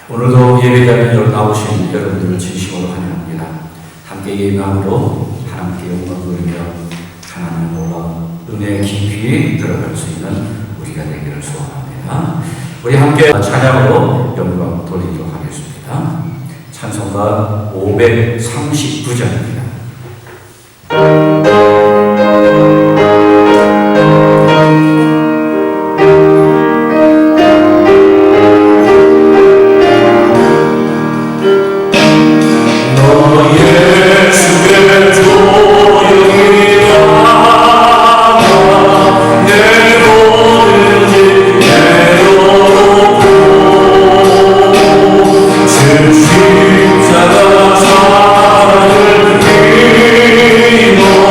오늘도 예배자리에 나오신 여러분들을 진심으로 환영합니다. 함께 예배함으로 하나님께 영광 돌리며 하나님의 놀라운 은혜의 깊이 들어갈 수 있는 우리가 되기를 소원합니다. 우리 함께 찬양으로 영광 돌리도록 하겠습니다. 찬송가 539장입니다. 십자가 사랑을 힘입어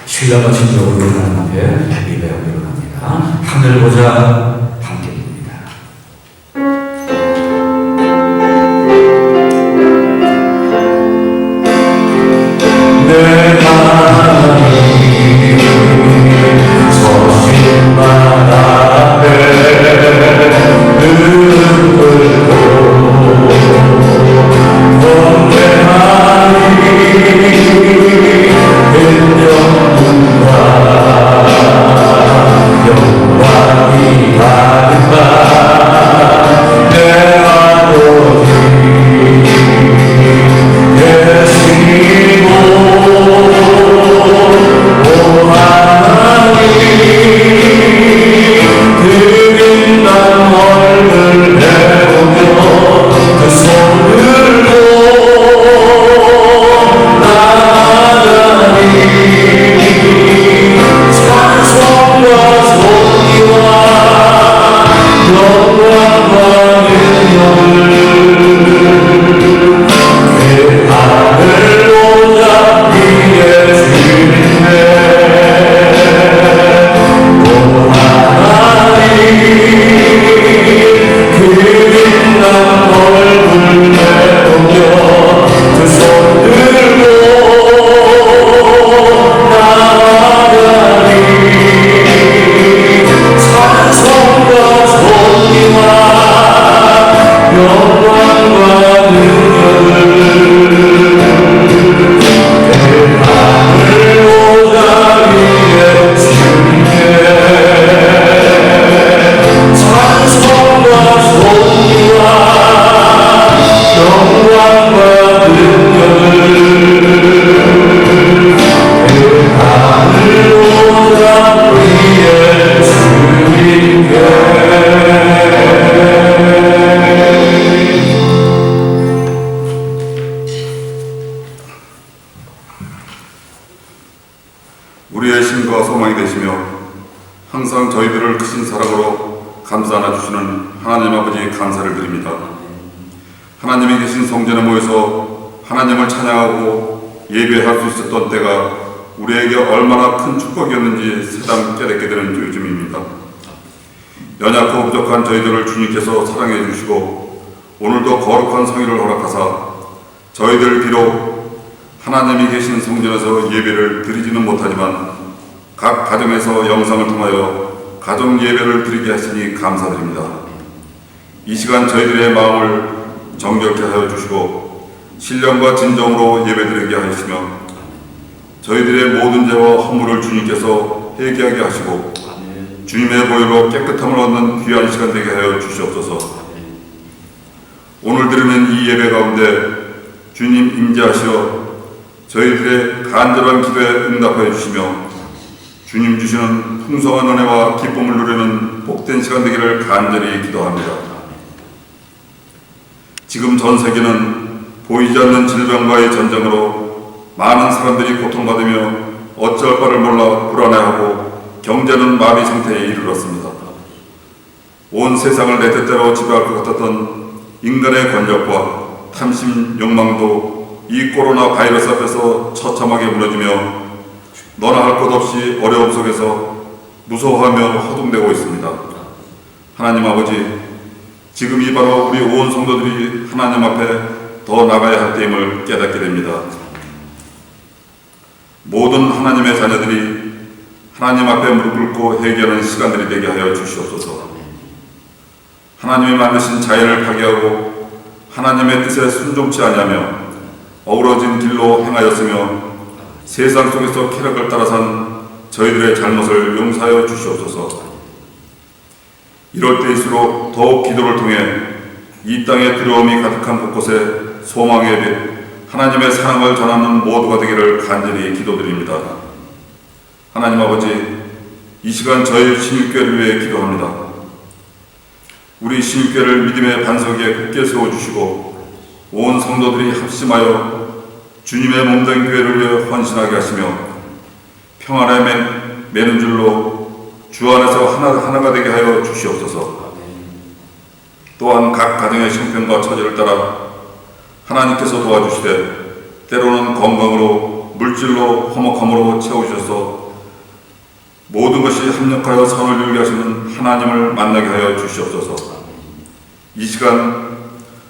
신랑과 진정으로 하나님 앞에 예배하기로 합니다. 하늘 보자 함께 봅니다. 내 하나님 서신 바다 앞에 눈을 들고 번뇌하니 영광이 받은 바 내 아버지 계시고 오 하나님 그린 난 얼굴 배우며 그 손을 들고 나가니 찬송과 존귀와 영광과 능력을 그 하늘 보좌 위에 주리네. 오 하나님 그린 난 얼굴 내보며 두 손 들고 나가니 찬송과 존귀와 영광과 능력을 그 하늘 보좌 위에 주님께 찬송과 존귀와 영광과 능력을 그 하늘 보좌 위에 주님께. 우리의 힘과 소망이 되시며 항상 저희들을 크신 사랑으로 감싸 안아주시는 하나님 아버지 감사를 드립니다. 하나님이 계신 성전에 모여서 하나님을 찬양하고 예배할 수 있었던 때가 우리에게 얼마나 큰 축복이었는지 새삼 깨닫게 되는 요즘입니다. 연약하고 부족한 저희들을 주님께서 사랑해 주시고 오늘도 거룩한 성의를 허락하사 저희들 비록 하나님이 계신 성전에서 예배를 드리지는 못하지만 각 가정에서 영상을 통하여 가정 예배를 드리게 하시니 감사드립니다. 이 시간 저희들의 마음을 정결케 하여 주시고 신령과 진정으로 예배드리게 하시며 저희들의 모든 죄와 허물을 주님께서 회개하게 하시고 주님의 보혈로 깨끗함을 얻는 귀한 시간 되게 하여 주시옵소서. 오늘 드리는 이 예배 가운데 주님 임재하시어 저희들의 간절한 기도에 응답하여 주시며 주님 주시는 풍성한 은혜와 기쁨을 누리는 복된 시간 되기를 간절히 기도합니다. 지금 전 세계는 보이지 않는 질병과의 전쟁으로 많은 사람들이 고통받으며 어쩔 바를 몰라 불안해하고 경제는 마비 상태에 이르렀습니다. 온 세상을 내 뜻대로 지배할 것 같았던 인간의 권력과 탐심, 욕망도 이 코로나 바이러스 앞에서 처참하게 무너지며 너나 할 것 없이 어려움 속에서 무서워하며 허둥대고 있습니다. 하나님 아버지, 지금이 바로 우리 온 성도들이 하나님 앞에 더 나가야 할 때임을 깨닫게 됩니다. 모든 하나님의 자녀들이 하나님 앞에 무릎 꿇고 회개하는 시간들이 되게 하여 주시옵소서. 하나님이 만드신 자연을 파괴하고 하나님의 뜻에 순종치 아니하며 어우러진 길로 행하였으며 세상 속에서 쾌락을 따라 산 저희들의 잘못을 용서하여 주시옵소서. 이럴 때일수록 더욱 기도를 통해 이 땅에 두려움이 가득한 곳곳에 소망의 빛, 하나님의 사랑을 전하는 모두가 되기를 간절히 기도드립니다. 하나님 아버지, 이 시간 저희 신육교회를 위해 기도합니다. 우리 신육교회를 믿음의 반석 위에 굳게 세워주시고 온 성도들이 합심하여 주님의 몸된 교회를 위해 헌신하게 하시며 평안에 매는 줄로 주 안에서 하나가 되게 하여 주시옵소서. 또한 각 가정의 형편과 처지를 따라 하나님께서 도와주시되 때로는 건강으로 물질로 화목함으로 채우셔서 모든 것이 합력하여 선을 이루게 하시는 하나님을 만나게 하여 주시옵소서. 이 시간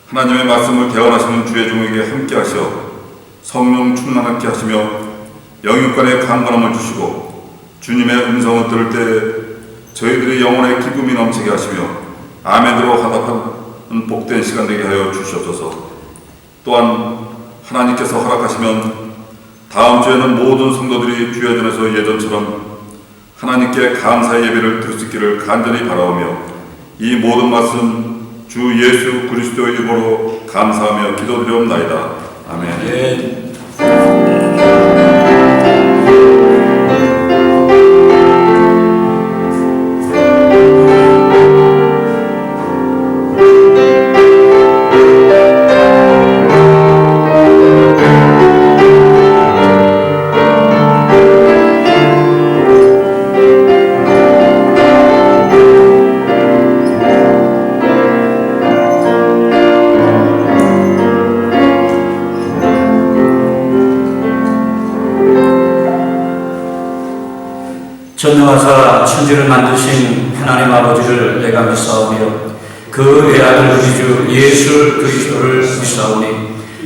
하나님의 말씀을 대언하시는 주의 종에게 함께 하시어 성령 충만하게 하시며 영육간의 강건함을 주시고 주님의 음성을 들을 때 저희들의 영혼의 기쁨이 넘치게 하시며 아멘으로 화답하는 복된 시간 되게 하여 주시옵소서. 또한 하나님께서 허락하시면 다음 주에는 모든 성도들이 주의 전에서 예전처럼 하나님께 감사의 예배를 드릴 수 있기를 간절히 바라오며 이 모든 말씀 주 예수 그리스도의 이름으로 감사하며 기도드리옵나이다. 아멘. 전능하사 천지를 만드신 하나님 아버지를 내가 믿사오며 그 외아들 우리 주 예수 그리스도를 믿사오니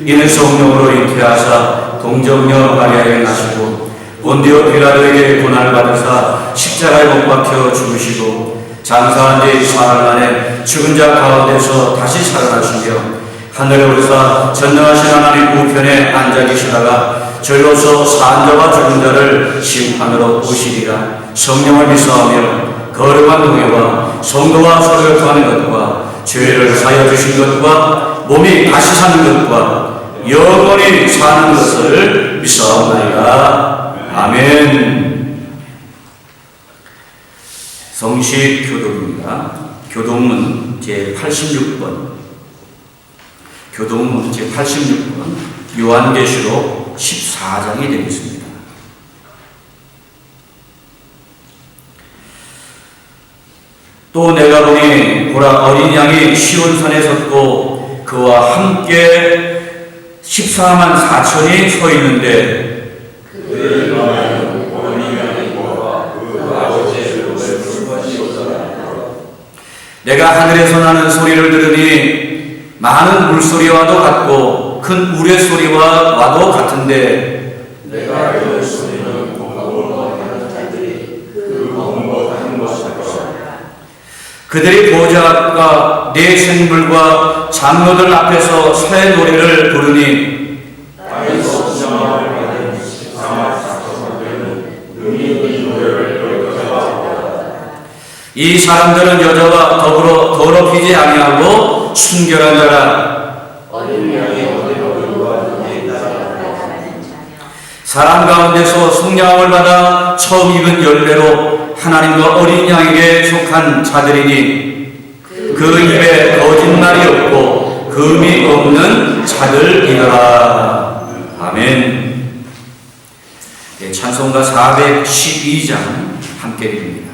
이는 성령으로 잉태하사 동정녀 마리아에게 나시고 본디오 빌라도에게 고난을 받으사 십자가에 못 박혀 죽으시고 장사한 지 사흘 만에 죽은 자 가운데서 다시 살아나시며 하늘에 오르사 전능하신 하나님 우편에 앉아 계시다가 저희로서 산 자와 죽은 자를 심판으로 오시리라. 성령을 믿사오며 거룩한 동해와 성도와 서로를 구하는 것과 죄를 사하여 주신 것과 몸이 다시 사는 것과 영원히 사는 것을 믿사옵나이다. 아멘. 성식 교독입니다. 교독문 제86번 교독문 제86번 요한계시록 14장이 되겠습니다. 또 내가 보니 보라 어린 양이 시온산에 섰고 그와 함께 14만 4천이 서 있는데 그의 이름은 어린 양이 보라 그 아버지의 이름을 불러시오더라. 내가 하늘에서 나는 소리를 들으니 많은 물소리와도 같고 큰 우레소리와도 같은데 내가 들은 소리는 공고로 하는 자들이 그 공고 하는 것이다. 그들이 보좌 앞과 네 생물과 장로들 앞에서 새 노래를 부르니 땅에서 지정함을 받은 14만 4천 명은 능히 이 노래를 들었다. 이 사람들은 여자와 더불어 더럽히지 아니하고 순결한 자라. 어린 양의 어디로 사람 가운데서 성령을 받아 처음 입은 열매로 하나님과 어린 양에게 속한 자들이니 그 입에 거짓말이 없고 금이 없는 자들이더라. 아멘. 네, 찬송가 412장 함께 드립니다.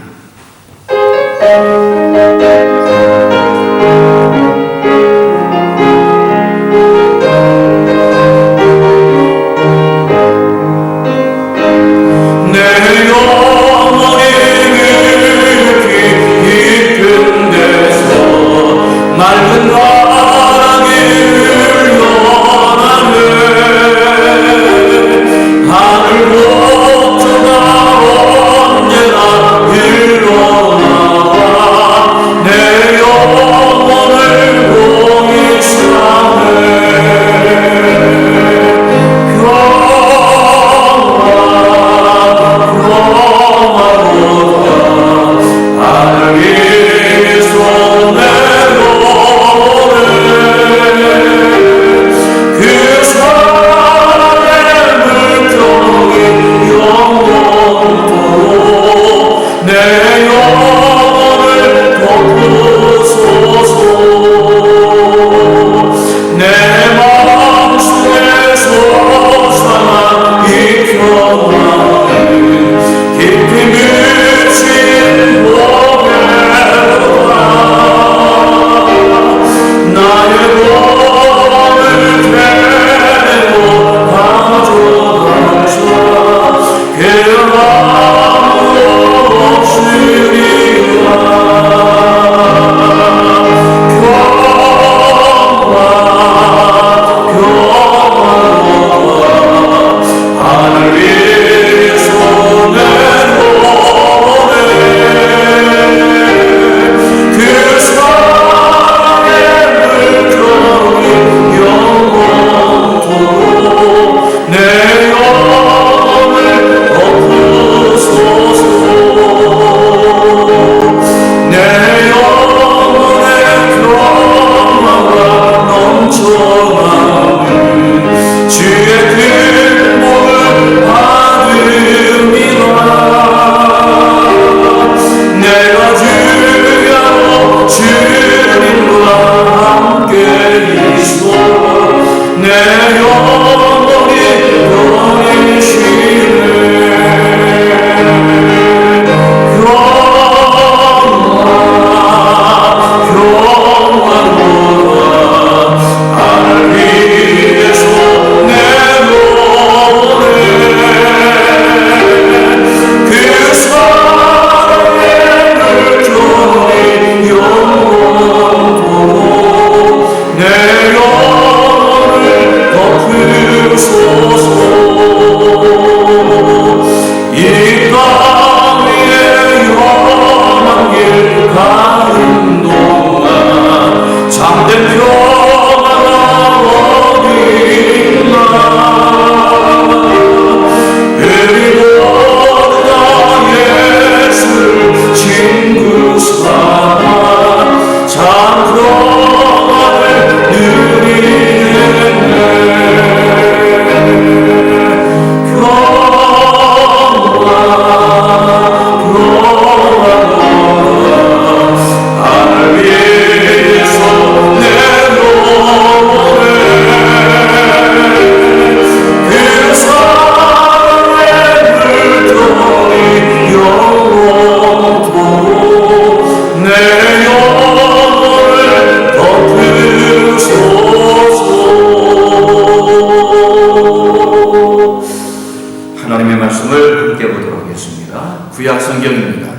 구약 성경입니다.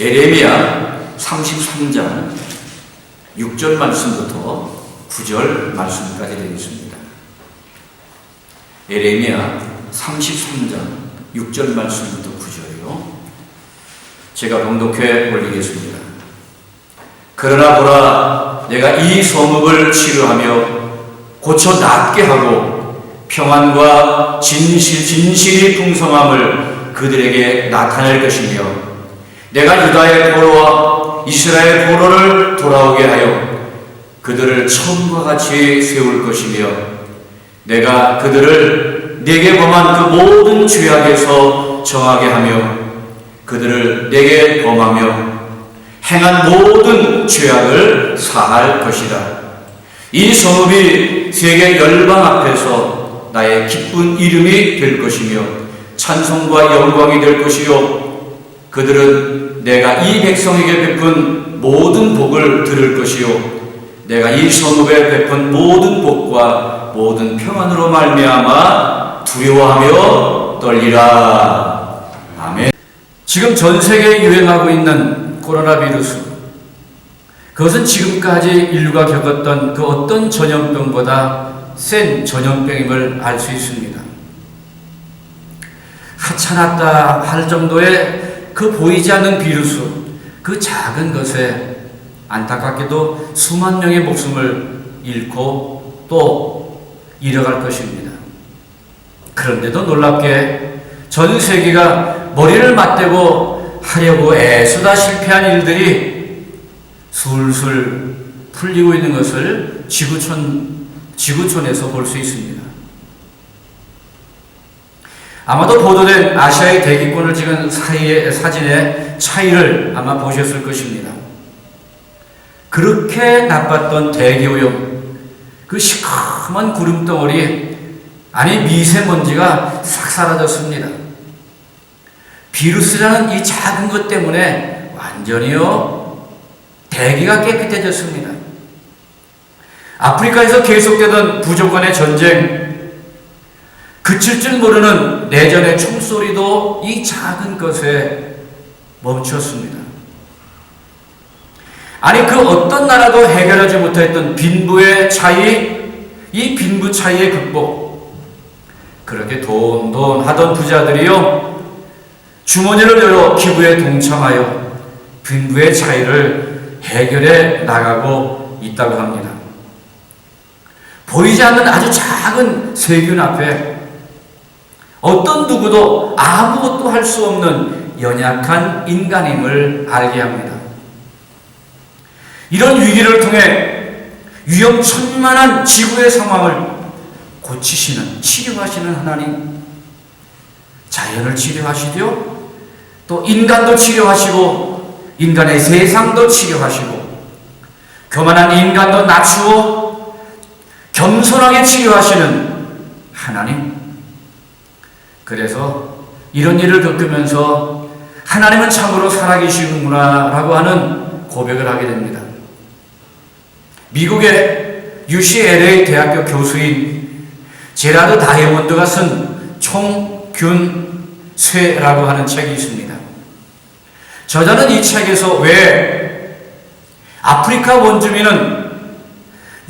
에레미야 33장 6절 말씀부터 9절 말씀까지 되어 있습니다. 에레미야 33장 6절 말씀부터 9절이요. 제가 봉독해 올리겠습니다. 그러나 보라, 내가 이 성읍을 치료하며 고쳐 낫게 하고 평안과 진실이 풍성함을 그들에게 나타낼 것이며, 내가 유다의 포로와 이스라엘 포로를 돌아오게 하여 그들을 처음과 같이 세울 것이며, 내가 그들을 그들을 내게 범한 그 모든 죄악에서 정하게 하며 그들을 내게 범하며 행한 모든 죄악을 사할 것이라. 이 성읍이 세계 열방 앞에서 나의 기쁜 이름이 될 것이며 찬송과 영광이 될 것이요 그들은 내가 이 백성에게 베푼 모든 복을 들을 것이요 내가 이 성읍에 베푼 모든 복과 모든 평안으로 말미암아 두려워하며 떨리라. 아멘. 지금 전 세계에 유행하고 있는 코로나 비루스, 그것은 지금까지 인류가 겪었던 그 어떤 전염병보다 센 전염병임을 알 수 있습니다. 하찮았다 할 정도의 그 보이지 않는 비루스, 그 작은 것에 안타깝게도 수만 명의 목숨을 잃고 또 잃어갈 것입니다. 그런데도 놀랍게 전 세계가 머리를 맞대고 하려고 애쓰다 실패한 일들이 술술 풀리고 있는 것을 지구촌에서 볼 수 있습니다. 아마도 보도된 아시아의 대기권을 찍은 사진의 차이를 아마 보셨을 것입니다. 그렇게 나빴던 대기오염, 그 시커먼 구름덩어리 안에 미세먼지가 싹 사라졌습니다. 비루스라는 이 작은 것 때문에 완전히요 대기가 깨끗해졌습니다. 아프리카에서 계속되던 부족간의 전쟁, 그칠 줄 모르는 내전의 총소리도 이 작은 것에 멈췄습니다. 아니 그 어떤 나라도 해결하지 못했던 빈부의 차이, 이 빈부 차이의 극복, 그렇게 돈 하던 부자들이요 주머니를 열어 기부에 동참하여 빈부의 차이를 해결해 나가고 있다고 합니다. 보이지 않는 아주 작은 세균 앞에 어떤 누구도 아무것도 할 수 없는 연약한 인간임을 알게 합니다. 이런 위기를 통해 위험천만한 지구의 상황을 고치시는, 치료하시는 하나님, 자연을 치료하시고요, 또 인간도 치료하시고 인간의 세상도 치료하시고 교만한 인간도 낮추어 겸손하게 치료하시는 하나님. 그래서 이런 일을 겪으면서 하나님은 참으로 살아계시는구나 라고 하는 고백을 하게 됩니다. 미국의 UCLA 대학교 교수인 제라드 다이아몬드가 쓴 총균쇠라고 하는 책이 있습니다. 저자는 이 책에서 왜 아프리카 원주민은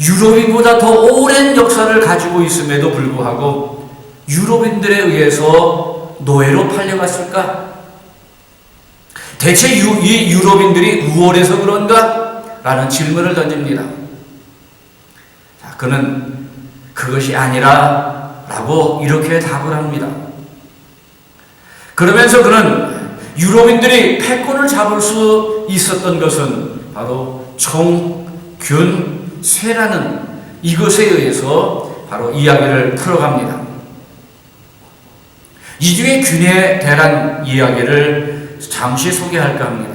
유럽인보다 더 오랜 역사를 가지고 있음에도 불구하고 유럽인들에 의해서 노예로 팔려갔을까? 대체 이 유럽인들이 우월해서 그런가? 라는 질문을 던집니다. 자, 그는 그것이 아니라 라고 이렇게 답을 합니다. 그러면서 그는 유럽인들이 패권을 잡을 수 있었던 것은 바로 총균쇠라는 이것에 의해서 바로 이야기를 풀어갑니다. 이 중에 균에 대한 이야기를 잠시 소개할까 합니다.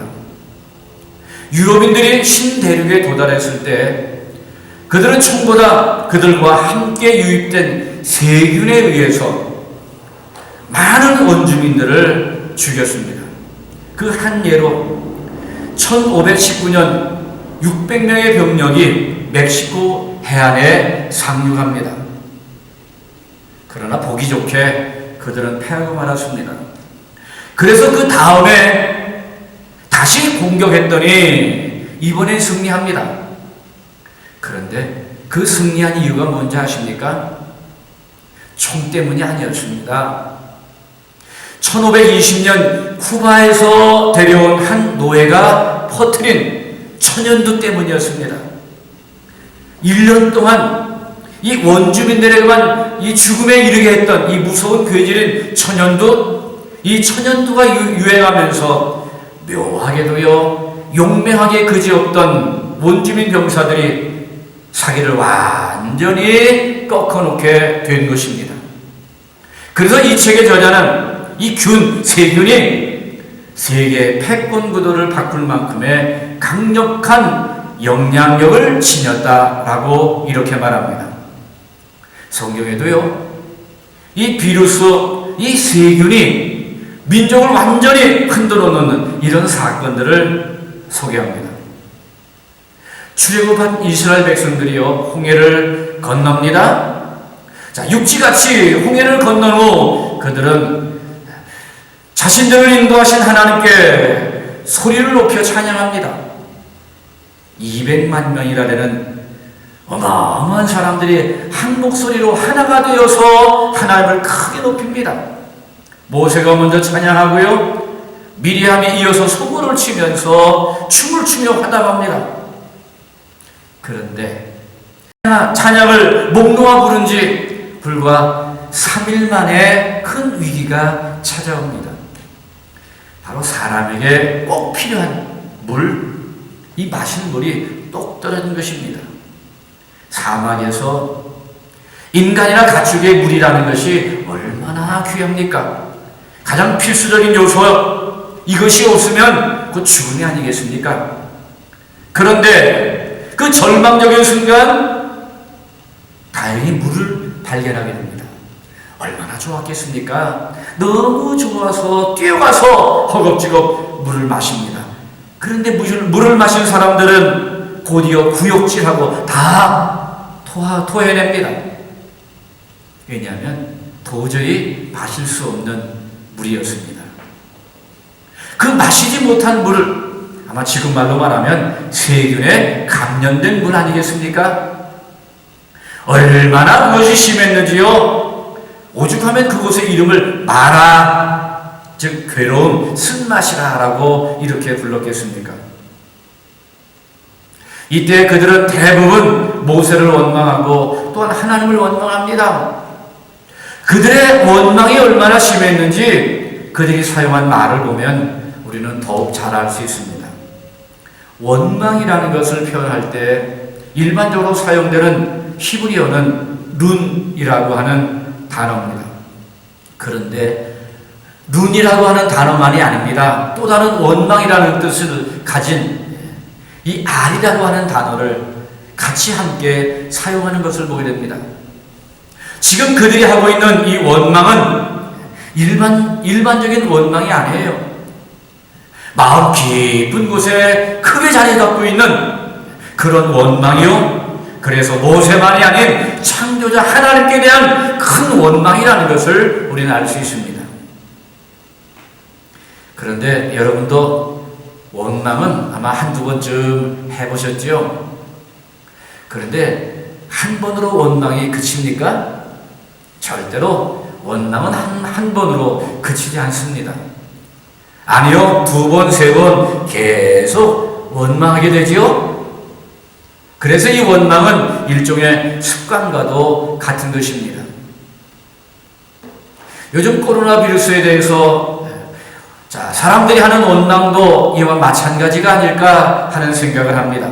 유럽인들이 신대륙에 도달했을 때 그들은 총보다 그들과 함께 유입된 세균에 의해서 많은 원주민들을 죽였습니다. 그 한 예로 1519년 600명의 병력이 멕시코 해안에 상륙합니다. 그러나 보기 좋게 그들은 패하고 말았습니다. 그래서 그 다음에 다시 공격했더니 이번엔 승리합니다. 그런데 그 승리한 이유가 뭔지 아십니까? 총 때문이 아니었습니다. 1520년 쿠바에서 데려온 한 노예가 퍼뜨린 천연두 때문이었습니다. 1년 동안 이 원주민들에게만 이 죽음에 이르게 했던 이 무서운 괴질인 천연두, 이 천연두가 유행하면서 묘하게도요 용맹하게 그지없던 원주민 병사들이 사기를 완전히 꺾어놓게 된 것입니다. 그래서 이 책의 저자는 이 세균이 세계 패권 구도를 바꿀 만큼의 강력한 영향력을 지녔다라고 이렇게 말합니다. 성경에도요, 이 비루스, 이 세균이 민족을 완전히 흔들어 놓는 이런 사건들을 소개합니다. 출애굽한 이스라엘 백성들이요, 홍해를 건넙니다. 자, 육지같이 홍해를 건넌 후 그들은 자신들을 인도하신 하나님께 소리를 높여 찬양합니다. 200만 명이라 되는 어마어마한 사람들이 한 목소리로 하나가 되어서 하나님을 크게 높입니다. 모세가 먼저 찬양하고요, 미리암이 이어서 소문을 치면서 춤을 추며 화답합니다. 그런데 찬양을 목 놓아 부른 지 불과 3일 만에 큰 위기가 찾아옵니다. 바로 사람에게 꼭 필요한 물, 이 마실 물이 똑 떨어진 것입니다. 사막에서 인간이나 가축의 물이라는 것이 얼마나 귀합니까? 가장 필수적인 요소, 이것이 없으면 그 죽음이 아니겠습니까? 그런데 그 절망적인 순간 다행히 물을 발견하게 됩니다. 얼마나 좋았겠습니까? 너무 좋아서 뛰어가서 허겁지겁 물을 마십니다. 그런데 물을 마신 사람들은 곧이어 구역질하고 다 토해냅니다. 왜냐하면 도저히 마실 수 없는 물이었습니다. 그 마시지 못한 물을, 아마 지금 말로 말하면 세균에 감염된 물 아니겠습니까? 얼마나 그것이 심했는지요. 오죽하면 그곳의 이름을 마라, 즉 괴로움, 쓴맛이라 라고 이렇게 불렀겠습니까? 이때 그들은 대부분 모세를 원망하고 또한 하나님을 원망합니다. 그들의 원망이 얼마나 심했는지 그들이 사용한 말을 보면 우리는 더욱 잘 알 수 있습니다. 원망이라는 것을 표현할 때 일반적으로 사용되는 히브리어는 룬이라고 하는 단어입니다. 그런데 룬이라고 하는 단어만이 아닙니다. 또 다른 원망이라는 뜻을 가진 이 알이라고 하는 단어를 같이 함께 사용하는 것을 보게 됩니다. 지금 그들이 하고 있는 이 원망은 일반적인 원망이 아니에요. 마음 깊은 곳에 크게 자리 잡고 있는 그런 원망이요. 그래서 모세만이 아닌 창조자 하나님께 대한 큰 원망이라는 것을 우리는 알 수 있습니다. 그런데 여러분도 원망은 아마 한두 번쯤 해보셨죠? 그런데 한 번으로 원망이 그칩니까? 절대로 원망은 한 번으로 그치지 않습니다. 아니요, 두 번, 세 번 계속 원망하게 되지요? 그래서 이 원망은 일종의 습관과도 같은 것입니다. 요즘 코로나 비루스에 대해서 사람들이 하는 원망도 이와 마찬가지가 아닐까 하는 생각을 합니다.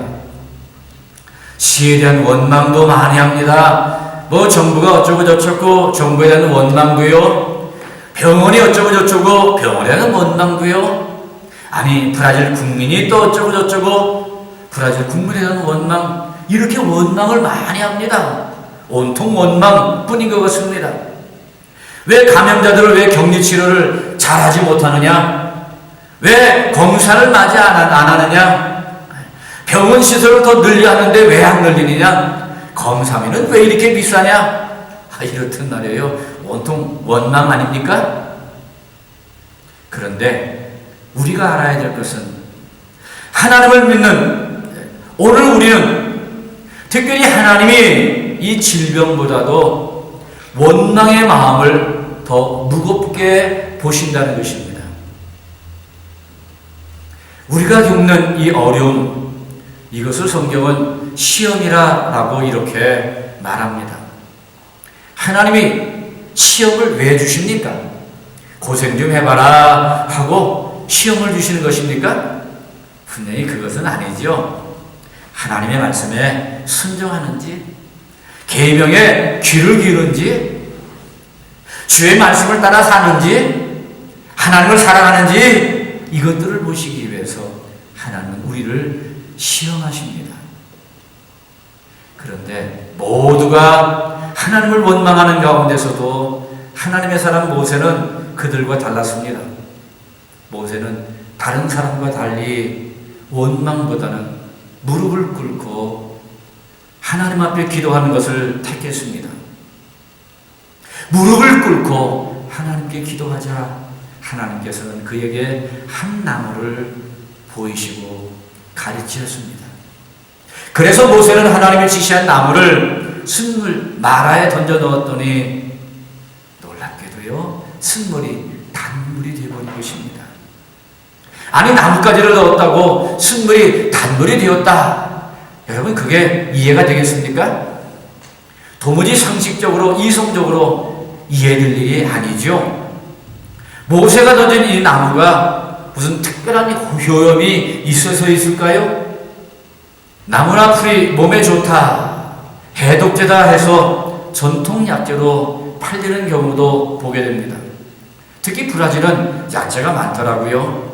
시에 대한 원망도 많이 합니다. 뭐 정부가 어쩌고 저쩌고 정부에 대한 원망도요. 병원이 어쩌고 저쩌고 병원에 대한 원망도요. 아니 브라질 국민이 또 어쩌고 저쩌고 브라질 국민에 대한 원망, 이렇게 원망을 많이 합니다. 온통 원망뿐인 것 같습니다. 왜 감염자들을 왜 격리치료를 잘하지 못하느냐? 왜 검사를 맞이 안 하느냐? 병원 시설을 더 늘려야 하는데 왜 안 늘리느냐? 검사비는 왜 이렇게 비싸냐? 이렇단 말이에요. 온통 원망 아닙니까? 그런데 우리가 알아야 될 것은 하나님을 믿는 오늘 우리는 특별히 하나님이 이 질병보다도 원망의 마음을 더 무겁게 보신다는 것입니다. 우리가 겪는 이 어려움, 이것을 성경은 시험이라고 이렇게 말합니다. 하나님이 시험을 왜 주십니까? 고생 좀 해봐라 하고 시험을 주시는 것입니까? 분명히 그것은 아니죠. 하나님의 말씀에 순종하는지, 계명에 귀를 기울는지, 주의 말씀을 따라 사는지 하나님을 사랑하는지 이것들을 보시기 위해서 하나님은 우리를 시험하십니다. 그런데 모두가 하나님을 원망하는 가운데서도 하나님의 사람 모세는 그들과 달랐습니다. 모세는 다른 사람과 달리 원망보다는 무릎을 꿇고 하나님 앞에 기도하는 것을 택했습니다. 무릎을 꿇고 하나님께 기도하자. 하나님께서는 그에게 한 나무를 보이시고 가르치셨습니다. 그래서 모세는 하나님이 지시한 나무를 쓴물 마라에 던져 넣었더니 놀랍게도요, 쓴물이 단물이 되어버린 것입니다. 아니, 나뭇가지를 넣었다고 쓴물이 단물이 되었다. 여러분, 그게 이해가 되겠습니까? 도무지 상식적으로, 이성적으로 이해될 일이 아니죠. 모세가 던진 이 나무가 무슨 특별한 효험이 있어서 있을까요? 나무나 풀이 몸에 좋다, 해독제다 해서 전통 약재로 팔리는 경우도 보게 됩니다. 특히 브라질은 약재가 많더라고요.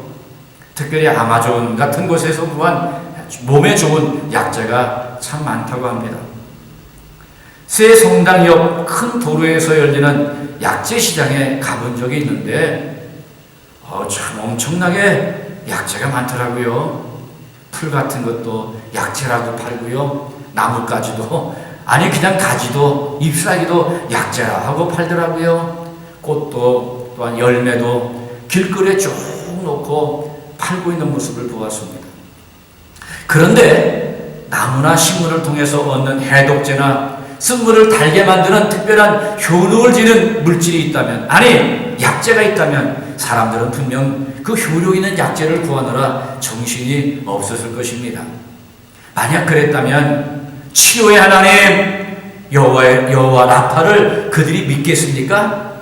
특별히 아마존 같은 곳에서 구한 몸에 좋은 약재가 참 많다고 합니다. 새 성당 옆 큰 도로에서 열리는 약재 시장에 가본 적이 있는데 참 엄청나게 약재가 많더라고요. 풀 같은 것도 약재라고 팔고요. 나뭇가지도, 아니 그냥 가지도, 잎사귀도 약재라 하고 팔더라고요. 꽃도 또한 열매도 길거리에 쭉 놓고 팔고 있는 모습을 보았습니다. 그런데 나무나 식물을 통해서 얻는 해독제나 쓴물을 달게 만드는 특별한 효능을 지닌 물질이 있다면, 아니 약재가 있다면 사람들은 분명 그 효력 있는 약재를 구하느라 정신이 없었을 것입니다. 만약 그랬다면 치료의 하나님 여호와 라파를 그들이 믿겠습니까?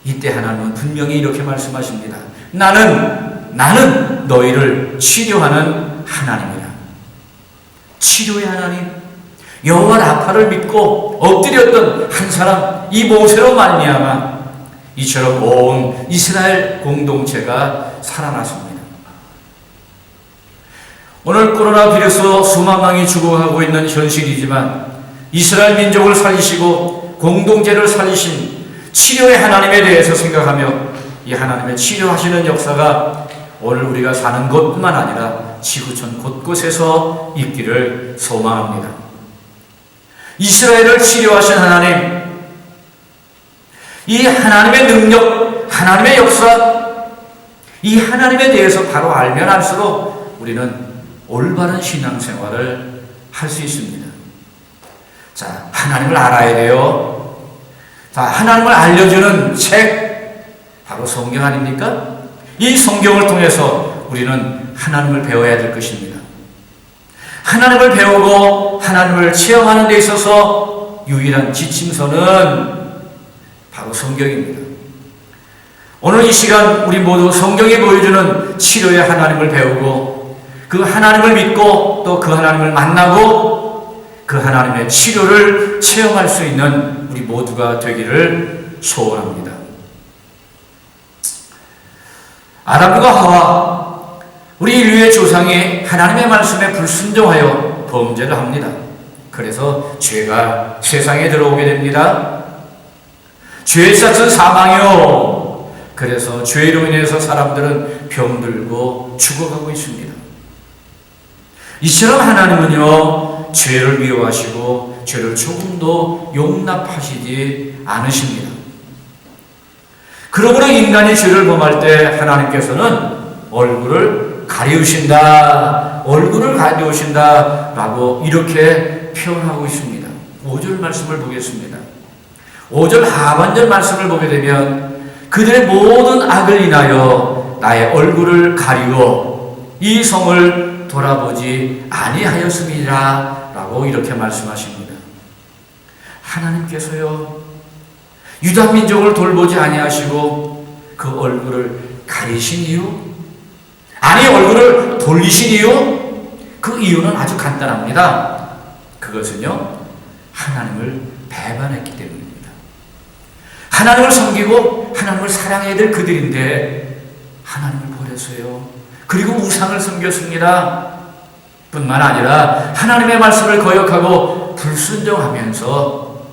이때 하나님은 분명히 이렇게 말씀하십니다. 나는 너희를 치료하는 하나님이다. 치료의 하나님, 여호와 라파를 믿고 엎드렸던 한 사람, 이 모세로 말미암아 이처럼 온 이스라엘 공동체가 살아났습니다. 오늘 코로나 비로소 수만 명이 죽어가고 있는 현실이지만 이스라엘 민족을 살리시고 공동체를 살리신 치료의 하나님에 대해서 생각하며 이 하나님의 치료하시는 역사가 오늘 우리가 사는 곳뿐만 아니라 지구촌 곳곳에서 있기를 소망합니다. 이스라엘을 치료하신 하나님, 이 하나님의 능력, 하나님의 역사, 이 하나님에 대해서 바로 알면 알수록 우리는 올바른 신앙생활을 할 수 있습니다. 자, 하나님을 알아야 돼요. 자, 하나님을 알려주는 책, 바로 성경 아닙니까? 이 성경을 통해서 우리는 하나님을 배워야 될 것입니다. 하나님을 배우고 하나님을 체험하는 데 있어서 유일한 지침서는 바로 성경입니다. 오늘 이 시간 우리 모두 성경이 보여주는 치료의 하나님을 배우고 그 하나님을 믿고 또 그 하나님을 만나고 그 하나님의 치료를 체험할 수 있는 우리 모두가 되기를 소원합니다. 아담과 하와, 우리 인류의 조상이 하나님의 말씀에 불순종하여 범죄를 합니다. 그래서 죄가 세상에 들어오게 됩니다. 죄의 싹은 사망이요. 그래서 죄로 인해서 사람들은 병들고 죽어가고 있습니다. 이처럼 하나님은요, 죄를 미워하시고 죄를 조금도 용납하시지 않으십니다. 그러므로 인간이 죄를 범할 때 하나님께서는 얼굴을 가리우신다 라고 이렇게 표현하고 있습니다. 5절 말씀을 보겠습니다. 5절 하반절 말씀을 보게 되면 그들의 모든 악을 인하여 나의 얼굴을 가리워 이 성을 돌아보지 아니하였음이라 라고 이렇게 말씀하십니다. 하나님께서요, 유다 민족을 돌보지 아니하시고 그 얼굴을 가리신 이유, 아니 얼굴을 돌리신 이유, 그 이유는 아주 간단합니다. 그것은요, 하나님을 배반했기 때문입니다. 하나님을 섬기고 하나님을 사랑해야 될 그들인데 하나님을 버렸어요. 그리고 우상을 섬겼습니다. 뿐만 아니라 하나님의 말씀을 거역하고 불순종하면서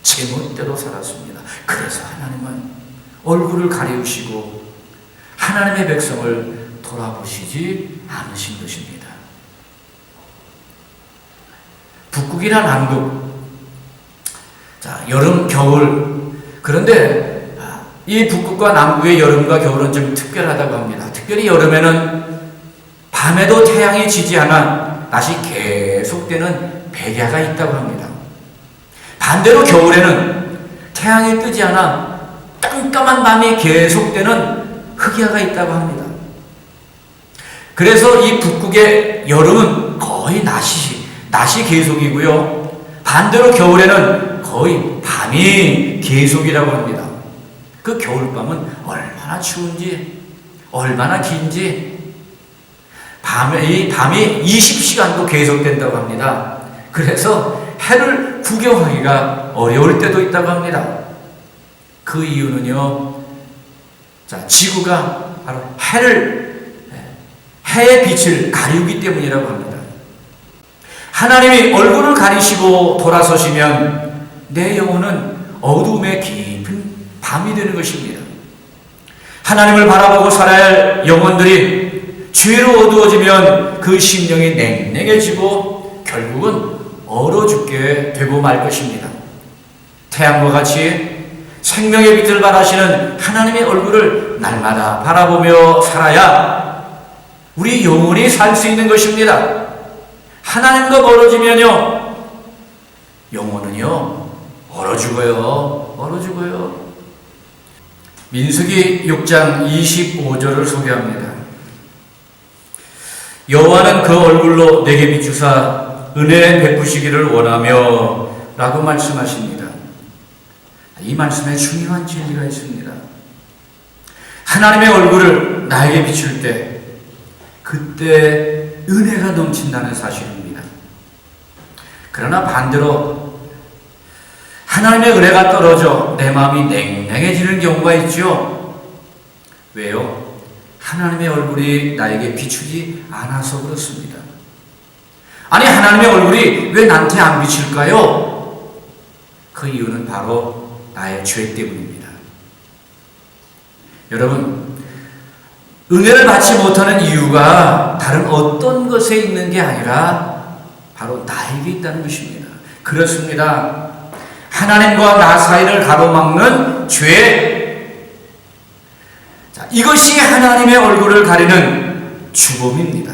제멋대로 살았습니다. 그래서 하나님은 얼굴을 가리우시고 하나님의 백성을 돌아보시지 않으신 것입니다. 북극이나 남극, 자, 여름, 겨울. 그런데 이 북극과 남극의 여름과 겨울은 좀 특별하다고 합니다. 특별히 여름에는 밤에도 태양이 지지 않아 낮이 계속되는 백야가 있다고 합니다. 반대로 겨울에는 태양이 뜨지 않아 깜깜한 밤이 계속되는 흑야가 있다고 합니다. 그래서 이 북극의 여름은 거의 낮이 계속이고요. 반대로 겨울에는 거의 밤이 계속이라고 합니다. 그 겨울밤은 얼마나 추운지, 얼마나 긴지, 밤이 20시간도 계속된다고 합니다. 그래서 해를 구경하기가 어려울 때도 있다고 합니다. 그 이유는요, 자, 지구가 바로 해의 빛을 가리우기 때문이라고 합니다. 하나님이 얼굴을 가리시고 돌아서시면 내 영혼은 어둠의 깊은 밤이 되는 것입니다. 하나님을 바라보고 살아야 할 영혼들이 죄로 어두워지면 그 심령이 냉랭해지고 결국은 얼어 죽게 되고 말 것입니다. 태양과 같이 생명의 빛을 발하시는 하나님의 얼굴을 날마다 바라보며 살아야 우리 영혼이 살 수 있는 것입니다. 하나님과 멀어지면요, 영혼은요, 얼어 죽어요. 민수기 6장 25절을 소개합니다. 여호와는 그 얼굴로 내게 비추사 은혜 베푸시기를 원하며 라고 말씀하십니다. 이 말씀에 중요한 진리가 있습니다. 하나님의 얼굴을 나에게 비출 때 그때 은혜가 넘친다는 사실입니다. 그러나 반대로 하나님의 은혜가 떨어져 내 마음이 냉랭해지는 경우가 있죠. 왜요? 하나님의 얼굴이 나에게 비추지 않아서 그렇습니다. 아니, 하나님의 얼굴이 왜 나한테 안 비칠까요? 그 이유는 바로 나의 죄 때문입니다. 여러분, 은혜를 받지 못하는 이유가 다른 어떤 것에 있는 게 아니라 바로 나에게 있다는 것입니다. 그렇습니다. 하나님과 나 사이를 가로막는 죄. 자, 이것이 하나님의 얼굴을 가리는 주범입니다.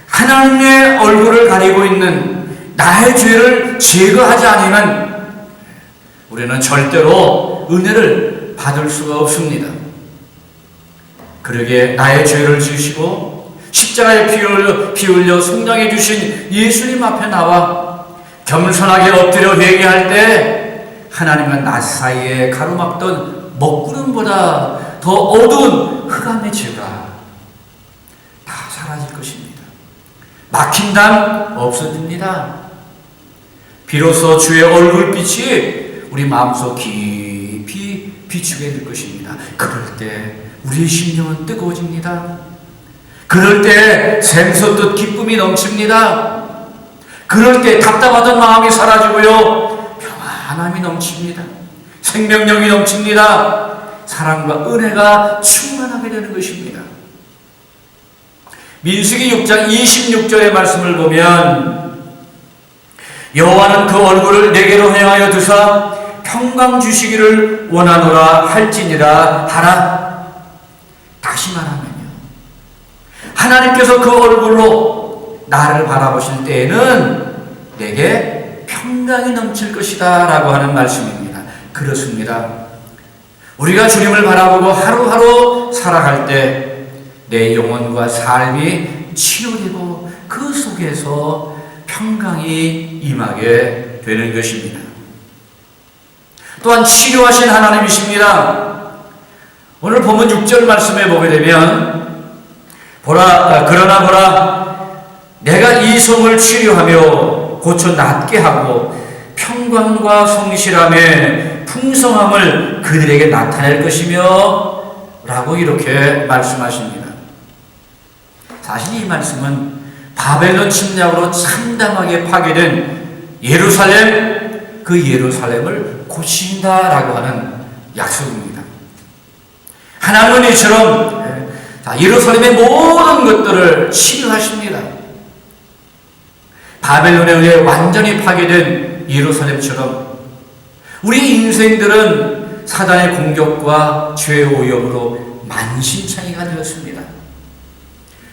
하나님의 얼굴을 가리고 있는 나의 죄를 제거하지 않으면 우리는 절대로 은혜를 받을 수가 없습니다. 그러기에 나의 죄를 지으시고 십자가에 피 흘려 속량해 주신 예수님 앞에 나와 겸손하게 엎드려 회개할 때 하나님과 나 사이에 가로막던 먹구름보다 더 어두운 흑암의 죄가 다 사라질 것입니다. 막힌 담 없어집니다. 비로소 주의 얼굴빛이 우리 마음속 깊이 비추게 될 것입니다. 그럴 때 우리의 심령은 뜨거워집니다. 그럴 때 샘솟듯 기쁨이 넘칩니다. 그럴 때 답답하던 마음이 사라지고요, 평안함이 넘칩니다. 생명력이 넘칩니다. 사랑과 은혜가 충만하게 되는 것입니다. 민수기 6장 26절의 말씀을 보면 여호와는 그 얼굴을 내게로 향하여 두사 평강 주시기를 원하노라 할지니라 하라. 다시 말하면요, 하나님께서 그 얼굴로 나를 바라보실 때에는 내게 평강이 넘칠 것이다 라고 하는 말씀입니다. 그렇습니다. 우리가 주님을 바라보고 하루하루 살아갈 때 내 영혼과 삶이 치유되고 그 속에서 평강이 임하게 되는 것입니다. 또한 치료하신 하나님이십니다. 오늘 본문 6절 말씀에 보게 되면 그러나 보라, 내가 이 성을 치료하며 고쳐 낫게 하고 평강과 성실함에 풍성함을 그들에게 나타낼 것이며 라고 이렇게 말씀하십니다. 사실 이 말씀은 바벨론 침략으로 참담하게 파괴된 예루살렘, 그 예루살렘을 고친다라고 하는 약속입니다. 하나님은 이처럼 예루살렘의 모든 것들을 치유하십니다. 바벨론에 의해 완전히 파괴된 예루살렘처럼 우리 인생들은 사단의 공격과 죄의 오염으로 만신창이가 되었습니다.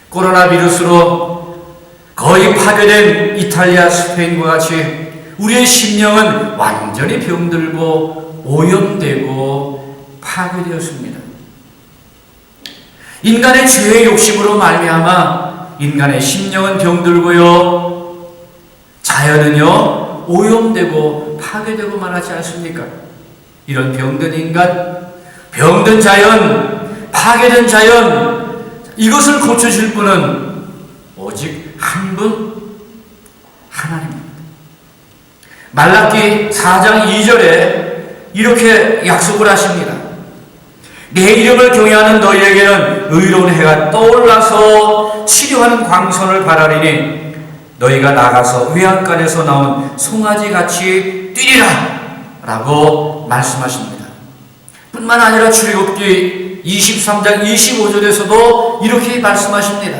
코로나 비루스로 거의 파괴된 이탈리아, 스페인과 같이 우리의 심령은 완전히 병들고 오염되고 파괴되었습니다. 인간의 죄의 욕심으로 말미암아 인간의 심령은 병들고요, 자연은요 오염되고 파괴되고 말하지 않습니까? 이런 병든 인간, 병든 자연, 파괴된 자연, 이것을 고쳐줄 분은 오직 한 분, 하나님입니다. 말라기 4장 2절에 이렇게 약속을 하십니다. 내 이름을 경외하는 너희에게는 의로운 해가 떠올라서 치료하는 광선을 발하리니 너희가 나가서 외양간에서 나온 송아지같이 뛰리라 라고 말씀하십니다. 뿐만 아니라 출애굽기 23장 25절에서도 이렇게 말씀하십니다.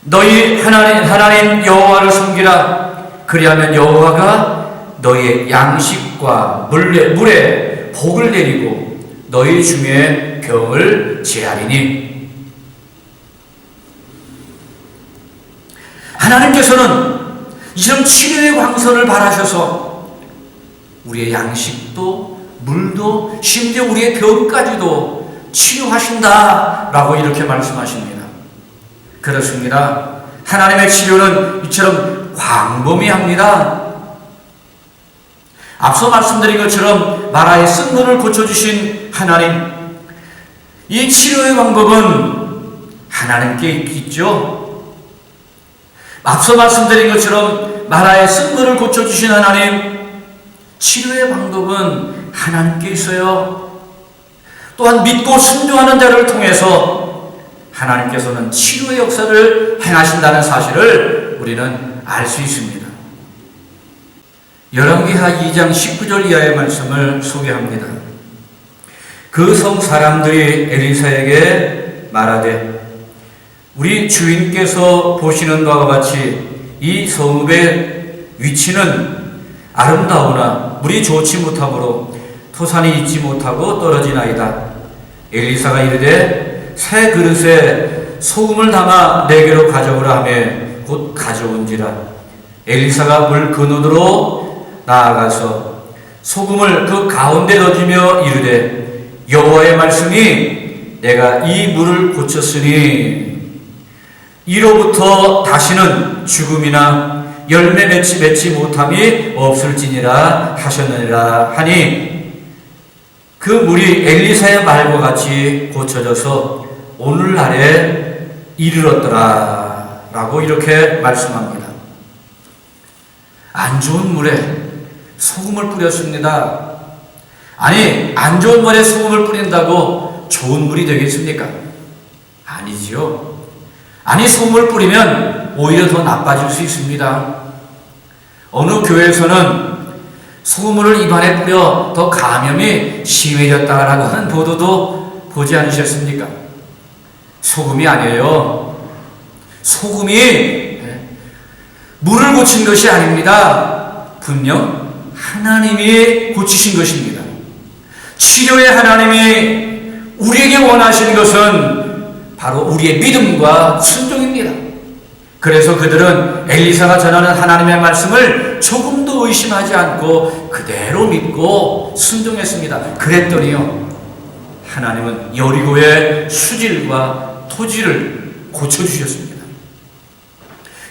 너희 하나님 여호와를 섬기라. 그리하면 여호와가 너희의 양식과 물에 복을 내리고 너희 중에 병을 제하리니. 하나님께서는 이처럼 치료의 광선을 발하셔서 우리의 양식도 물도 심지어 우리의 병까지도 치료하신다라고 이렇게 말씀하십니다. 그렇습니다. 하나님의 치료는 이처럼 광범위합니다. 앞서 말씀드린 것처럼 마라의 쓴물을 고쳐주신 하나님, 이 치료의 방법은 하나님께 있죠. 앞서 말씀드린 것처럼 마라의 쓴물을 고쳐주신 하나님, 치료의 방법은 하나님께 있어요. 또한 믿고 순종하는 자를 통해서 하나님께서는 치료의 역사를 행하신다는 사실을 우리는 알 수 있습니다. 열왕기하 2장 19절 이하의 말씀을 소개합니다. 그 성 사람들이 엘리사에게 말하되 우리 주인께서 보시는 바와 같이 이 성읍의 위치는 아름다우나 물이 좋지 못하므로 토산이 있지 못하고 떨어지나이다. 엘리사가 이르되 새 그릇에 소금을 담아 내게로 가져오라 하며 곧 가져온지라. 엘리사가 물 그릇으로 나아가서 소금을 그 가운데 넣으며 이르되 여호와의 말씀이 내가 이 물을 고쳤으니 이로부터 다시는 죽음이나 열매 맺지 못함이 없을지니라 하셨느니라 하니 그 물이 엘리사의 말과 같이 고쳐져서 오늘날에 이르렀더라 라고 이렇게 말씀합니다. 안 좋은 물에 소금을 뿌렸습니다. 아니, 안 좋은 물에 소금을 뿌린다고 좋은 물이 되겠습니까? 아니지요. 아니, 소금을 뿌리면 오히려 더 나빠질 수 있습니다. 어느 교회에서는 소금을 입안에 뿌려 더 감염이 심해졌다라고 하는 보도도 보지 않으셨습니까? 소금이 아니에요. 소금이 물을 고친 것이 아닙니다. 분명 하나님이 고치신 것입니다. 치료의 하나님이 우리에게 원하시는 것은 바로 우리의 믿음과 순종입니다. 그래서 그들은 엘리사가 전하는 하나님의 말씀을 조금도 의심하지 않고 그대로 믿고 순종했습니다. 그랬더니요, 하나님은 여리고의 수질과 토지를 고쳐주셨습니다.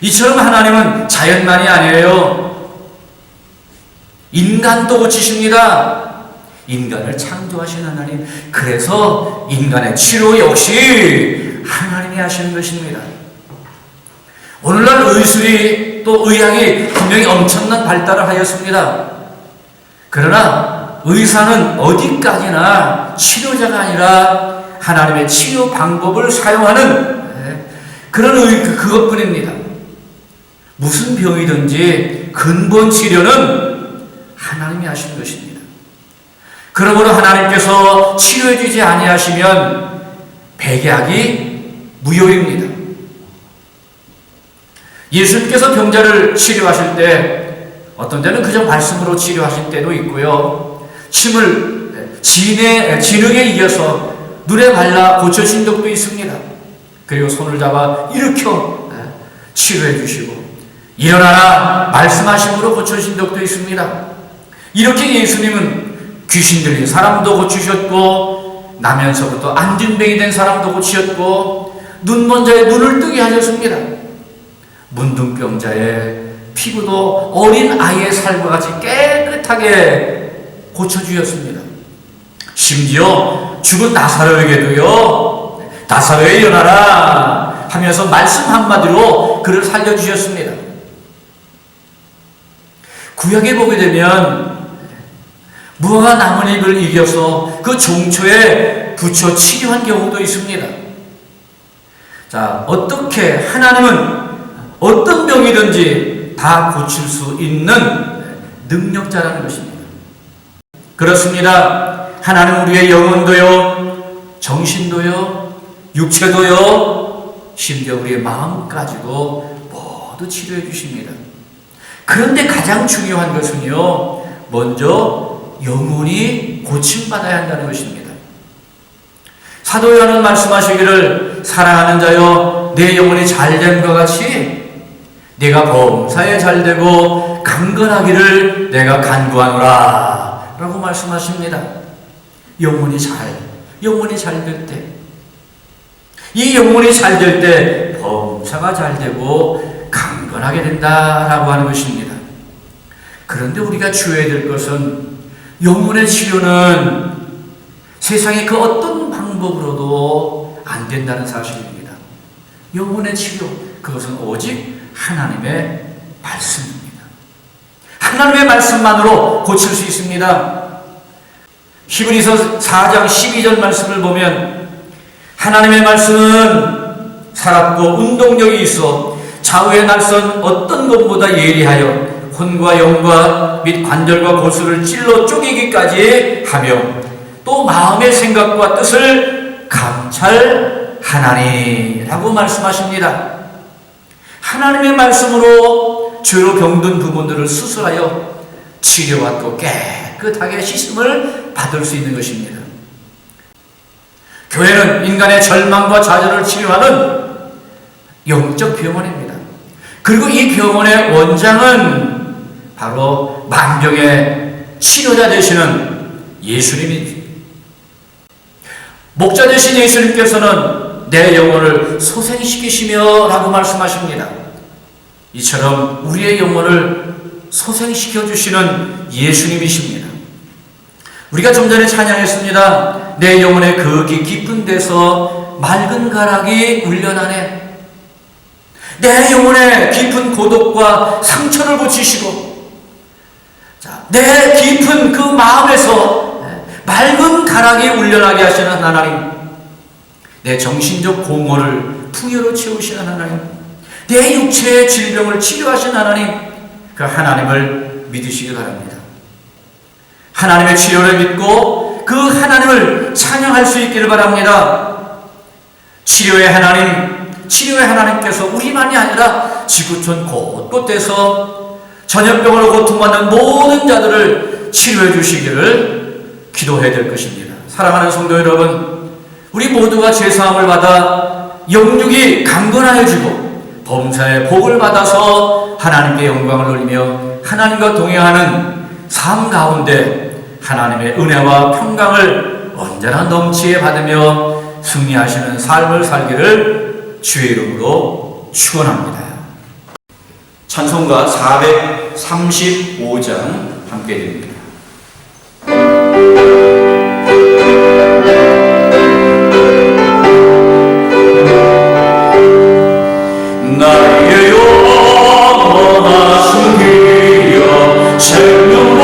이처럼 하나님은 자연만이 아니에요. 인간도 고치십니다. 인간을 창조하신 하나님, 그래서 인간의 치료 역시 하나님이 하시는 것입니다. 오늘날 의술이 또 의학이 분명히 엄청난 발달을 하였습니다. 그러나 의사는 어디까지나 치료자가 아니라 하나님의 치료 방법을 사용하는 그런 그것뿐입니다. 무슨 병이든지 근본 치료는 하나님이 하시는 것입니다. 그러므로 하나님께서 치료해 주지 아니하시면 백약이 무효입니다. 예수님께서 병자를 치료하실 때 어떤 때는 그저 말씀으로 치료하실 때도 있고요. 침을 진흙에 이어서 눈에 발라 고쳐진 적도 있습니다. 그리고 손을 잡아 일으켜 치료해 주시고 일어나라 말씀하심으로 고쳐진 적도 있습니다. 이렇게 예수님은 귀신 들린 사람도 고치셨고 나면서부터 안진뱅이 된 사람도 고치셨고 눈먼 자의 눈을 뜨게 하셨습니다. 문둥병자의 피부도 어린 아이의 살과 같이 깨끗하게 고쳐주셨습니다. 심지어 죽은 나사로에게도요, 나사로에 일어나라 하면서 말씀 한마디로 그를 살려주셨습니다. 구약에 보게 되면 무화과 나뭇잎을 이겨서 그 종초에 붙여 치료한 경우도 있습니다. 자, 어떻게 하나님은 어떤 병이든지 다 고칠 수 있는 능력자라는 것입니다. 그렇습니다. 하나님 우리의 영혼도요, 정신도요, 육체도요, 심지어 우리의 마음까지도 모두 치료해 주십니다. 그런데 가장 중요한 것은요, 먼저 영혼이 고침받아야 한다는 것입니다. 사도 요한은 말씀하시기를 사랑하는 자여 내 영혼이 잘됨과 같이 내가 범사에 잘되고 강건하기를 내가 간구하노라 라고 말씀하십니다. 영혼이 잘 될 때, 이 영혼이 잘 될 때 범사가 잘 되고 강건하게 된다라고 하는 것입니다. 그런데 우리가 주의해야 될 것은 영혼의 치료는 세상의 그 어떤 방법으로도 안 된다는 사실입니다. 영혼의 치료, 그것은 오직 하나님의 말씀입니다. 하나님의 말씀만으로 고칠 수 있습니다. 히브리서 4장 12절 말씀을 보면 하나님의 말씀은 살았고 운동력이 있어 좌우의 날선 어떤 것보다 예리하여 혼과 영과 및 관절과 골수를 찔러 쪼개기까지 하며 또 마음의 생각과 뜻을 감찰하나니 라고 말씀하십니다. 하나님의 말씀으로 죄로 병든 부분들을 수술하여 치료받고 깨끗하게 씻음을 받을 수 있는 것입니다. 교회는 인간의 절망과 좌절을 치료하는 영적 병원입니다. 그리고 이 병원의 원장은 바로 만병의 치료자 되시는 예수님입니다. 목자 되신 예수님께서는 내 영혼을 소생시키시며 라고 말씀하십니다. 이처럼 우리의 영혼을 소생시켜 주시는 예수님이십니다. 우리가 좀 전에 찬양했습니다. 내 영혼의 그 깊은 데서 맑은 가락이 울려나네. 내 영혼의 깊은 고독과 상처를 고치시고 내 깊은 그 마음에서 맑은 가락이 울려나게 하시는 하나님, 내 정신적 공허를 풍요로 채우시는 하나님, 내 육체의 질병을 치료하시는 하나님, 그 하나님을 믿으시기 바랍니다. 하나님의 치료를 믿고 그 하나님을 찬양할 수 있기를 바랍니다. 치료의 하나님께서 우리만이 아니라 지구촌 곳곳에서 전염병으로 고통받는 모든 자들을 치료해 주시기를 기도해야 될 것입니다. 사랑하는 성도 여러분, 우리 모두가 죄사함을 받아 영육이 강건하여지고 범사의 복을 받아서 하나님께 영광을 돌리며 하나님과 동행하는 삶 가운데 하나님의 은혜와 평강을 언제나 넘치게 받으며 승리하시는 삶을 살기를 주의 이름으로 축원합니다. 찬송가 435장 함께 드립니다. 나의 영원하신 기여 생명보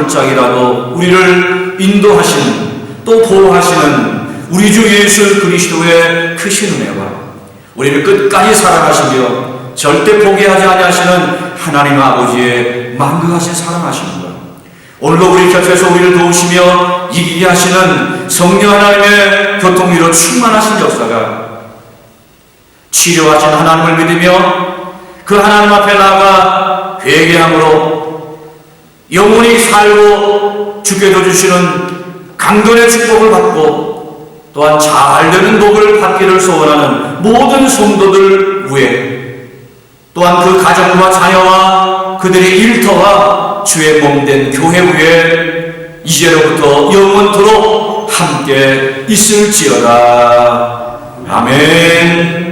발걸작이라도 우리를 인도하시는 또 보호하시는 우리 주 예수 그리스도의 크신 은혜와 우리를 끝까지 사랑하시며 절대 포기하지 아니하시는 하나님 아버지의 만극하신 사랑하시는 것, 오늘도 우리 곁에서 우리를 도우시며 이기게 하시는 성령 하나님의 교통위로 충만하신 역사가 치료하신 하나님을 믿으며 그 하나님 앞에 나아가 회개함으로 영원히 살고 주께서 주시는 강건의 축복을 받고 또한 잘되는 복을 받기를 소원하는 모든 성도들 위에, 또한 그 가정과 자녀와 그들의 일터와 주의 몸된 교회 위에 이제로부터 영원토록 함께 있을지어다. 아멘.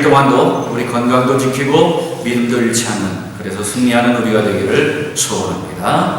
동안도 우리 건강도 지키고 믿음도 잃지 않는, 그래서 승리하는 우리가 되기를 소원합니다.